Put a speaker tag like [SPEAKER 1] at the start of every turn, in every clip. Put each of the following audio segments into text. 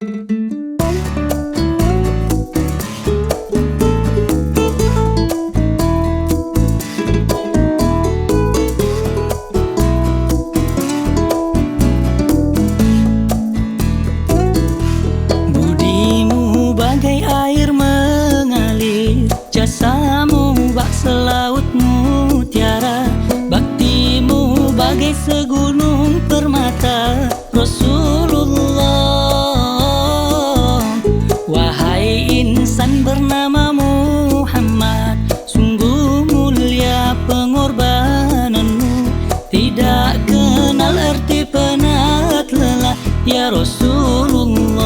[SPEAKER 1] Budimu bagai air mengalir, jasamu bak selaut mutiara, baktimu bagai segunung permata. Rasulullah, wahai insan bernama Muhammad, sungguh mulia pengorbananmu, tidak kenal arti penat lelah ya Rasulullah.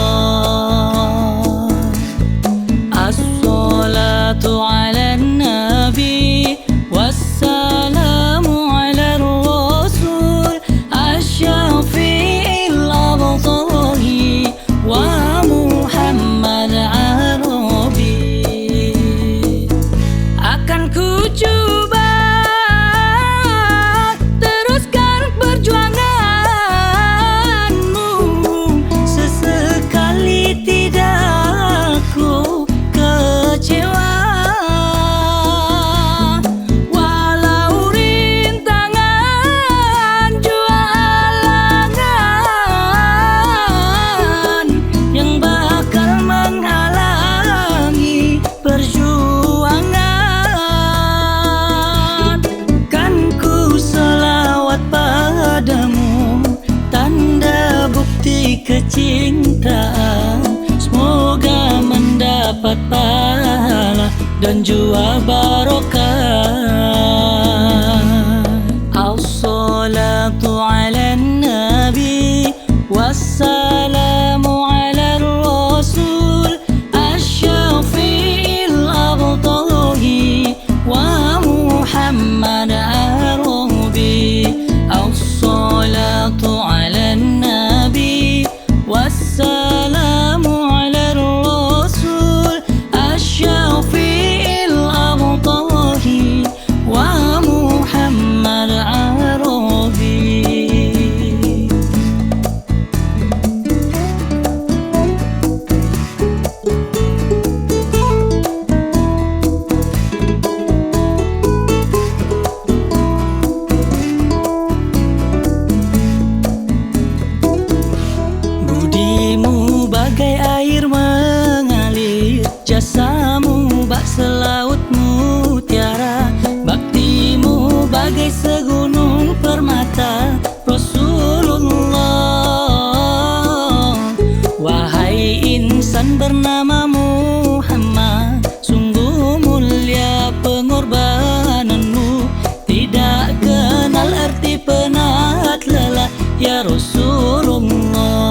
[SPEAKER 1] As-salatu ala nabi wassalamu ala rasul asy-syafi'il abtahi wa Muhammad Arabi. Akan ku coba teruskan perjuanganmu, sesekali tidak ku kecewa. Walau rintangan jua halangan yang bakal menghalangi perjuangan, kan ku selawat padamu, tanda bukti kecintaan. Semoga mendapat pahala dan jua barokah. As-salatu ala nabi wassalamu ala rasul asy-syafi'il abtahi wa Muhammad Arabi. As-salatu ala nabi wassalamu ala rasul asy-syafi'il abtahi wa Muhammad Arabi. Budimu bagai air mengalir, jasamu bak selaut mutiara, baktimu bagai segunung permata. Rasulullah, wahai insan bernama Muhammad, sungguh mulia pengorbananmu, tidak kenal arti penat lelah ya Rasulullah.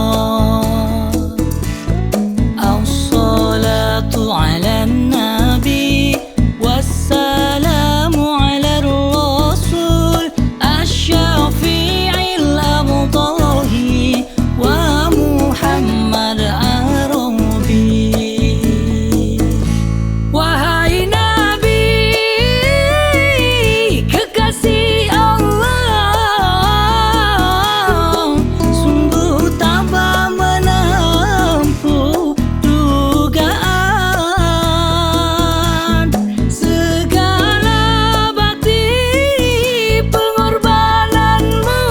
[SPEAKER 1] As-salatu ala nabi wassalamu ala rasul asy-syafi'il abtahi wa Muhammad Arabi. Wahai Nabi, kekasih Allah, sungguh tabah menempuh dugaan, segala bakti pengorbananmu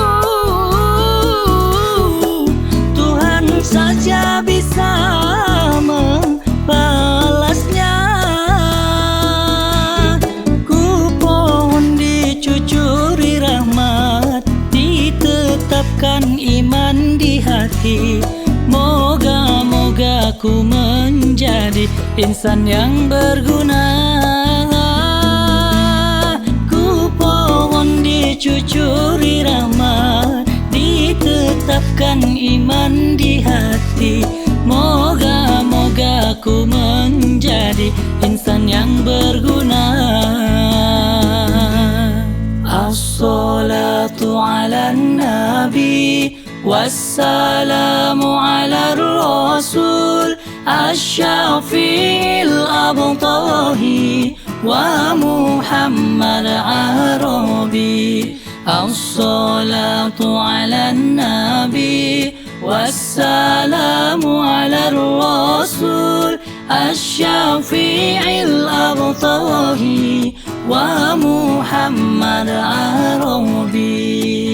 [SPEAKER 1] Tuhan saja bisa membalasnya. Ku pohon dicucuri rahmat, ditetapkan iman di hati. Moga-moga ku menjadi insan yang berguna. Ku pohon dicucuri rahmat, ditetapkan iman di hati. Moga-moga ku menjadi insan yang berguna. As-salatu ala nabi wassalamu ala rasul asy-syafi'il abtahi wa Muhammad Arabi. As-salatu ala nabi wassalamu ala الشفيع الأبطاه ومحمد عربي